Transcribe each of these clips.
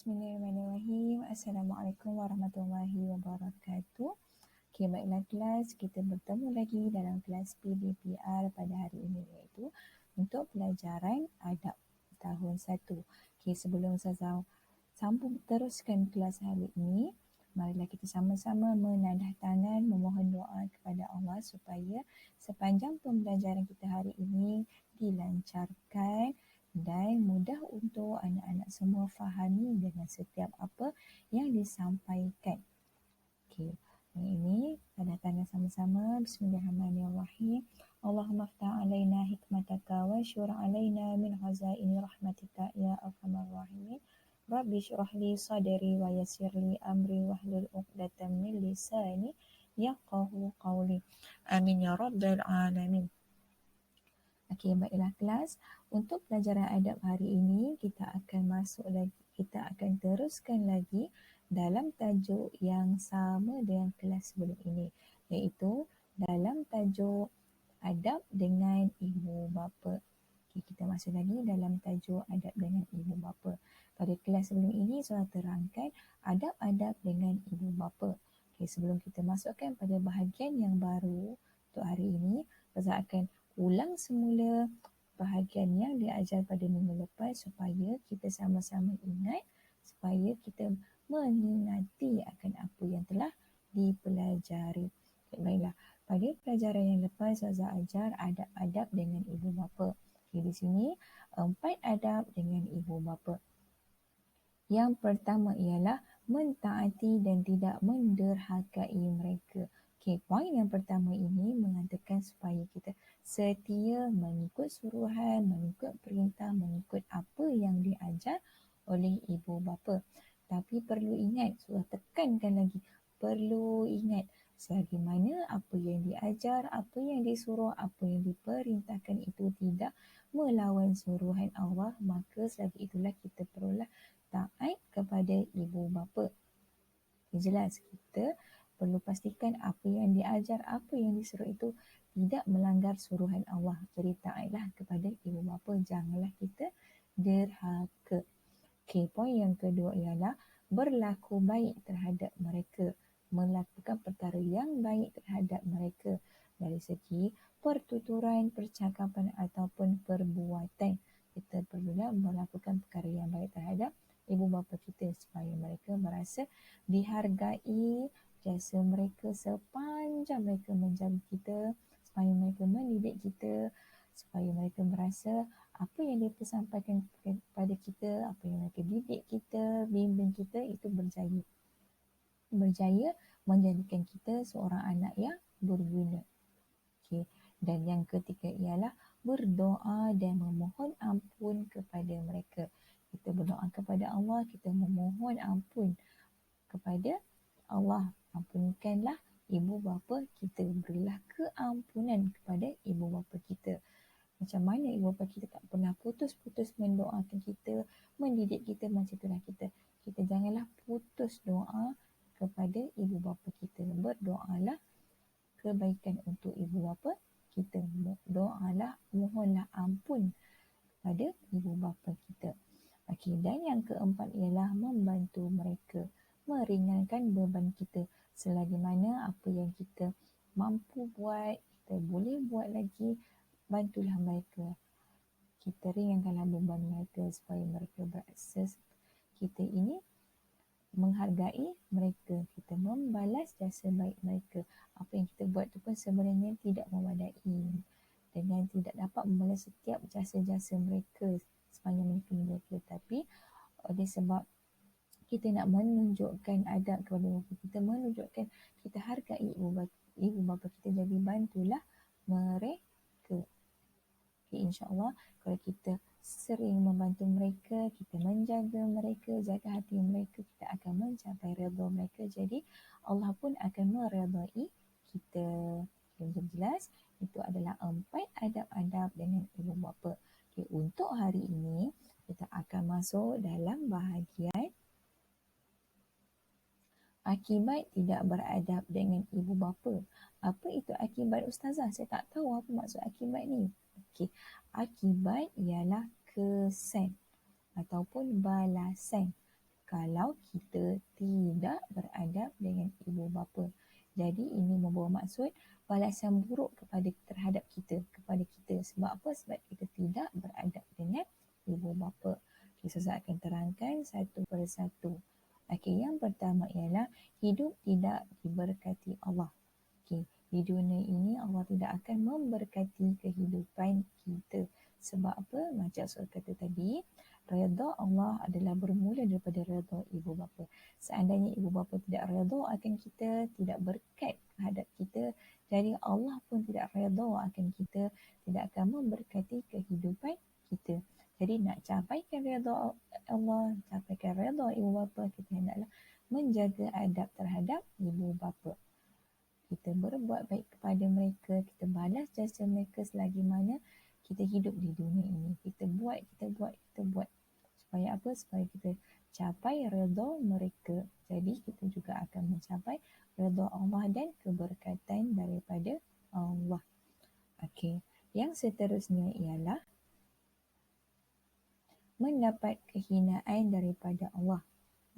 Bismillahirrahmanirrahim. Assalamualaikum warahmatullahi wabarakatuh. Okay, baiklah kelas, kita bertemu lagi dalam kelas PDPR pada hari ini iaitu untuk pelajaran adab tahun 1. Okay, sebelum saya sambung teruskan kelas hari ini, marilah kita sama-sama menadah tangan memohon doa kepada Allah supaya sepanjang pembelajaran kita hari ini dilancarkan dan mudah untuk anak-anak semua fahami dengan setiap apa yang disampaikan. Okey, yang ini tanda tangan sama-sama. Bismillahirrahmanirrahim. Allahumma ftah alaina hikmataka wa syur alaina min khazaini rahmatika ya arhamar rahimin. Rabbi syrah li sadri wa yassir li amri wahlul 'uqdatam min lisani yafqahu qawli. Amin ya rabbal alamin. Okey, baiklah kelas. Untuk pelajaran adab hari ini, kita akan teruskan lagi dalam tajuk yang sama dengan kelas sebelum ini, iaitu dalam tajuk adab dengan ibu bapa. Okay, kita masuk lagi dalam tajuk adab dengan ibu bapa. Pada kelas sebelum ini, saya terangkan adab-adab dengan ibu bapa. Okay, sebelum kita masukkan pada bahagian yang baru untuk hari ini, saya akan ulang semula bahagian yang diajar pada minggu lepas supaya kita sama-sama ingat, supaya kita mengingati akan apa yang telah dipelajari. Okay, baiklah, pada pelajaran yang lepas saya ajar adab-adab dengan ibu bapa. Okay, di sini 4 adab dengan ibu bapa. Yang pertama ialah mentaati dan tidak menderhakai mereka. Okey, poin yang pertama ini mengatakan supaya kita setia mengikut suruhan, mengikut perintah, mengikut apa yang diajar oleh ibu bapa. Tapi perlu ingat, sudah tekankan lagi, perlu ingat selagi mana apa yang diajar, apa yang disuruh, apa yang diperintahkan itu tidak melawan suruhan Allah, maka selagi itulah kita perlulah taat kepada ibu bapa. Jelas, kita perlu pastikan apa yang diajar, apa yang disuruh itu tidak melanggar suruhan Allah. Jadi taatlah kepada ibu bapa, janganlah kita derhaka. Okey, poin yang kedua ialah berlaku baik terhadap mereka, melakukan perkara yang baik terhadap mereka dari segi pertuturan, percakapan ataupun perbuatan. Kita perlulah melakukan perkara yang baik terhadap ibu bapa kita supaya mereka merasa dihargai jasa mereka sepanjang mereka menjaga kita, supaya mereka mendidik kita, supaya mereka merasa apa yang mereka sampaikan kepada kita, apa yang mereka didik kita, bimbing kita itu berjaya menjadikan kita seorang anak yang berguna. Okay. Dan yang ketiga ialah berdoa dan memohon ampun kepada mereka. Kita berdoa kepada Allah, kita memohon ampun kepada Allah. Ampunkanlah ibu bapa kita, berilah keampunan kepada ibu bapa kita. Macam mana ibu bapa kita tak pernah putus-putus mendoakan kita, mendidik kita, macam itulah kita. Kita janganlah putus doa kepada ibu bapa kita. Berdoalah kebaikan untuk ibu bapa kita. Doalah, mohonlah ampun kepada ibu bapa kita. Okey, dan yang keempat ialah membantu mereka, meringankan beban kita. Selagi mana apa yang kita mampu buat, kita boleh buat lagi, bantulah mereka. Kita ringankanlah beban mereka supaya mereka berasa kita ini menghargai mereka, kita membalas jasa baik mereka. Apa yang kita buat tu pun sebenarnya tidak memadai, dengan tidak dapat membalas setiap jasa-jasa mereka sepanjang mereka menjaga. Tapi oleh sebab kita nak menunjukkan adab kepada bapa kita, menunjukkan kita hargai ibu bapa kita, jadi bantulah mereka. Okay, InsyaAllah kalau kita sering membantu mereka, kita menjaga mereka, jaga hati mereka, kita akan mencapai redha mereka. Jadi Allah pun akan meredai kita. Yang jelas, itu adalah 4 adab-adab dengan ibu bapa. Okay, untuk hari ini, kita akan masuk dalam bahagian akibat tidak beradab dengan ibu bapa. Apa itu akibat, Ustazah? Saya tak tahu apa maksud akibat ni. Okey, akibat ialah kesan ataupun balasan kalau kita tidak beradab dengan ibu bapa. Jadi ini membawa maksud balasan buruk terhadap kepada kita. Sebab apa? Sebab kita tidak beradab dengan ibu bapa. Okay, saya akan terangkan satu persatu. Okay, yang pertama ialah hidup tidak diberkati Allah. Okay, di dunia ini Allah tidak akan memberkati kehidupan kita. Sebab apa? Macam saya kata tadi, redha Allah adalah bermula daripada redha ibu bapa. Seandainya ibu bapa tidak redha akan kita, tidak berkat terhadap kita, jadi Allah pun tidak redha akan kita, tidak akan memberkati kehidupan kita. Jadi nak capaikan redha Allah, capaikan redha ibu bapa, kita hendaklah menjaga adab terhadap ibu bapa. Kita berbuat baik kepada mereka, kita balas jasa mereka selagi mana kita hidup di dunia ini. Kita buat. Supaya apa? Supaya kita capai redha mereka. Jadi kita juga akan mencapai redha Allah dan keberkatan daripada Allah. Okey. Yang seterusnya ialah mendapat kehinaan daripada Allah.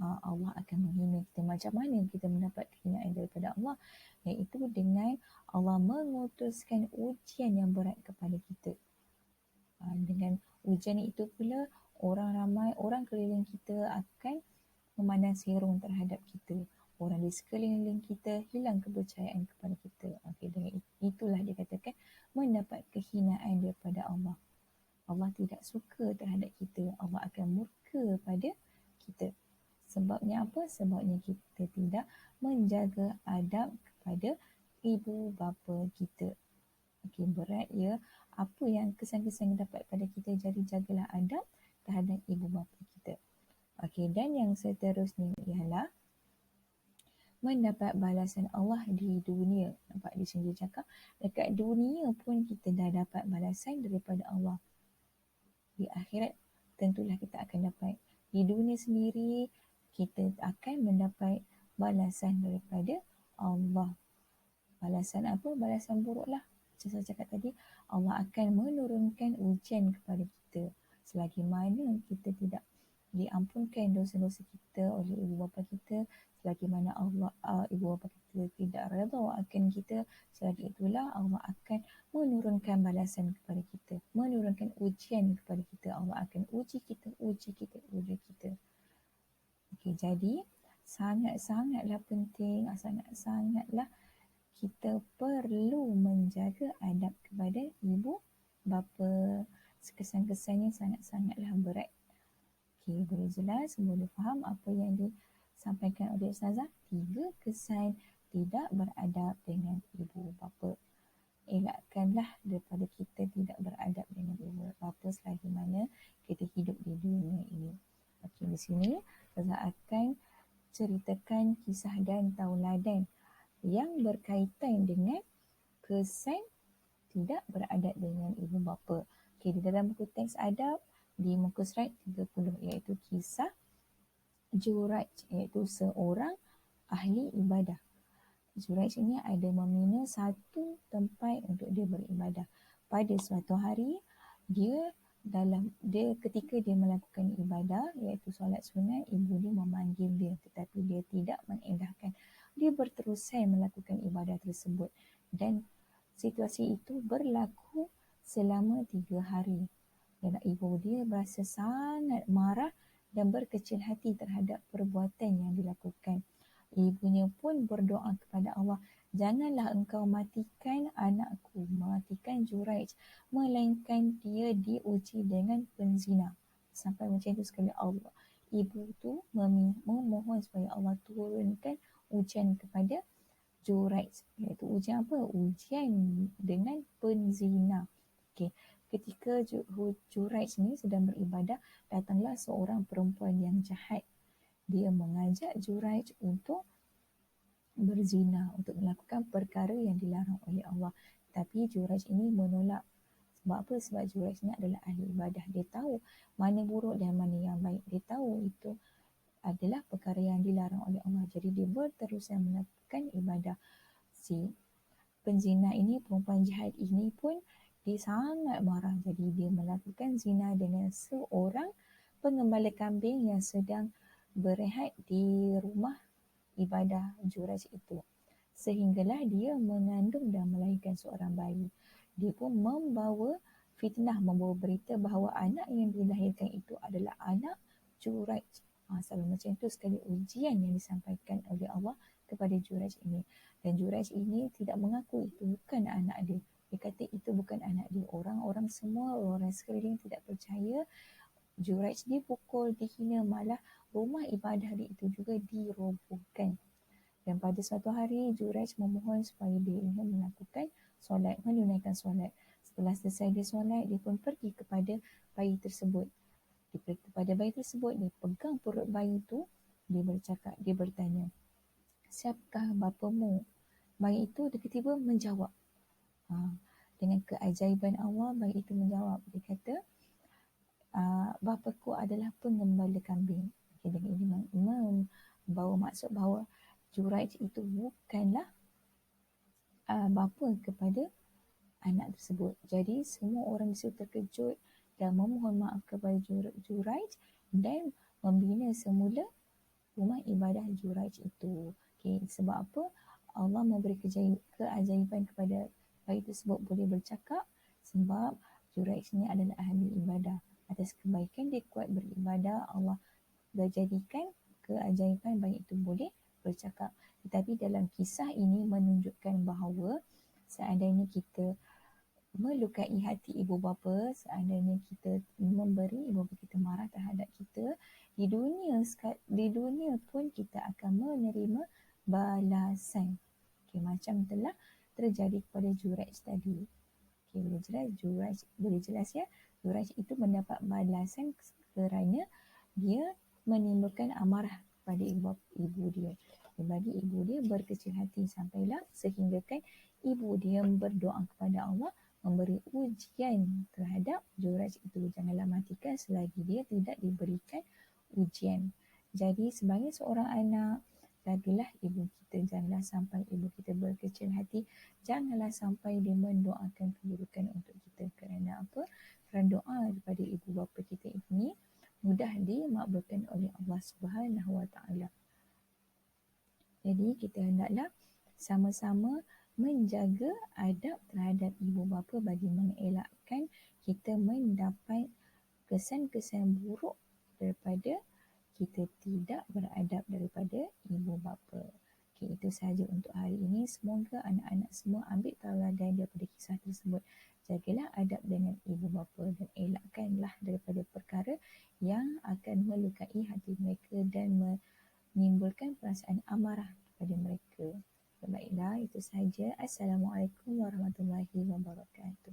Allah akan menghina kita. Macam mana kita mendapat kehinaan daripada Allah? Iaitu dengan Allah mengutuskan ujian yang berat kepada kita. Dengan ujian itu pula, orang keliling kita akan memandang serong terhadap kita. Orang di sekeliling kita hilang kepercayaan kepada kita. Okay, dengan itulah dikatakan mendapat kehinaan daripada Allah. Allah tidak suka terhadap kita. Allah akan murka pada kita. Sebabnya apa? Sebabnya kita tidak menjaga adab kepada ibu bapa kita. Okey, berat ya. Apa yang kesan-kesan yang dapat pada kita, jadi jagalah adab terhadap ibu bapa kita. Okey, dan yang seterusnya ialah mendapat balasan Allah di dunia. Nampak di sini dia cakap, dekat dunia pun kita dah dapat balasan daripada Allah. Di akhirat tentulah kita akan dapat. Di dunia sendiri kita akan mendapat balasan daripada Allah. Balasan apa? Balasan buruk lah. Macam saya cakap tadi, Allah akan menurunkan ujian kepada kita. Selagi mana kita tidak diampunkan dosa-dosa kita oleh ibu bapa kita, selagi mana ibu bapa kita tidak redha akan kita, selagi itulah Allah akan menurunkan balasan kepada kita, menurunkan ujian kepada kita. Allah akan uji kita. Okey, jadi sangatlah penting, sangatlah kita perlu menjaga adab kepada ibu bapa. Kesan-kesannya sangatlah berat. Okey, boleh jelas, boleh faham apa yang disampaikan oleh Ustazah? 3 kesan tidak beradab dengan ibu bapa. Elakkanlah daripada kita tidak beradab dengan ibu bapa selagi mana kita hidup di dunia ini. Okey, di sini saya akan ceritakan kisah dan tauladan yang berkaitan dengan kesan tidak beradab dengan ibu bapa. Okey, di dalam buku teks adab di muka surat 30 iaitu kisah Juraij, iaitu seorang ahli ibadah. Juraij ini ada membina satu tempat untuk dia beribadah. Pada suatu hari ketika dia melakukan ibadah iaitu solat sunat, ibu dia memanggil dia tetapi dia tidak mengindahkan. Dia berterusan melakukan ibadah tersebut dan situasi itu berlaku selama 3 hari. Dan ibu dia berasa sangat marah dan berkecil hati terhadap perbuatan yang dilakukan. Ibunya pun berdoa kepada Allah, janganlah engkau matikan anakku, matikan Juraij, melainkan dia diuji dengan penzina. Sampai macam itu sekali Allah. Ibu tu memohon supaya Allah turunkan ujian kepada Juraij. Iaitu ujian apa? Ujian dengan penzina. Okay. Ketika Juraij ni sedang beribadah, datanglah seorang perempuan yang jahat. Dia mengajak Juraij untuk berzina, untuk melakukan perkara yang dilarang oleh Allah. Tapi Juraij ini menolak. Sebab apa? Sebab Juraij ini adalah ahli ibadah. Dia tahu mana buruk dan mana yang baik. Dia tahu itu adalah perkara yang dilarang oleh Allah. Jadi dia berterusan melakukan ibadah. Si penzina ini, perempuan jahat ini pun dia sangat marah. Jadi dia melakukan zina dengan seorang pengembala kambing yang sedang berehat di rumah ibadah Juraj itu. Sehinggalah dia mengandung dan melahirkan seorang bayi. Dia pun membawa membawa berita bahawa anak yang dilahirkan itu adalah anak Juraj. Sama macam itu sekali ujian yang disampaikan oleh Allah kepada Juraj ini. Dan Juraj ini tidak mengaku itu bukan anak dia. Dia kata itu bukan anak dia. Orang-orang semua, orang sekeliling tidak percaya. Juraj dipukul, dihina, malah rumah ibadah dia itu juga dirobohkan. Dan pada suatu hari, Juraj memohon supaya dia ingin melakukan solat, menunaikan solat. Setelah selesai dia solat, dia pun pergi kepada bayi tersebut. Dia pergi kepada bayi tersebut, dia pegang perut bayi itu, dia bercakap, dia bertanya, siapakah bapamu? Bayi itu tiba-tiba menjawab. Dengan keajaiban Allah, bayi itu menjawab. Dia kata, bapaku adalah pengembala kambing. Dengan ini membawa maksud bahawa Juraj itu bukanlah bapa kepada anak tersebut. Jadi semua orang di situ terkejut dan memohon maaf kepada Juraj dan membina semula rumah ibadah Juraj itu. Okay, sebab apa? Allah memberi keajaiban kepada bayi tersebut boleh bercakap sebab Juraj ini adalah ahli ibadah. Atas kebaikan dia kuat beribadah, Allah berjadikan keajaiban bayi itu boleh bercakap. Tetapi dalam kisah ini menunjukkan bahawa seandainya kita melukai hati ibu bapa, seandainya kita memberi ibu bapa kita marah terhadap kita, di dunia pun kita akan menerima balasan. Okay, macam telah terjadi kepada Juraj tadi. Okay, boleh jelas ya, Juraj itu mendapat balasan kerana dia menimbulkan amarah pada ibu dia. Bagi ibu dia berkecil hati sampailah sehinggakan ibu dia berdoa kepada Allah memberi ujian terhadap Juraj itu. Janganlah matikan selagi dia tidak diberikan ujian. Jadi sebagai seorang anak, jagalah ibu kita, janganlah sampai ibu kita berkecil hati, janganlah sampai dia mendoakan keburukan untuk kita. Kerana apa? Kerana doa daripada ibu bapa kita ini mudah dimakbulkan oleh Allah Subhanahu Wa Taala. Jadi kita hendaklah sama-sama menjaga adab terhadap ibu bapa bagi mengelakkan kita mendapat kesan-kesan buruk daripada kita tidak beradab daripada ibu bapa. Okay, itu sahaja untuk hari ini. Semoga anak-anak semua ambil tauladan daripada kisah tersebut. Jagalah adab dengan ibu bapa dan elakkanlah daripada perkara yang akan melukai hati mereka dan menimbulkan perasaan amarah kepada mereka. Baiklah, itu sahaja. Assalamualaikum warahmatullahi wabarakatuh.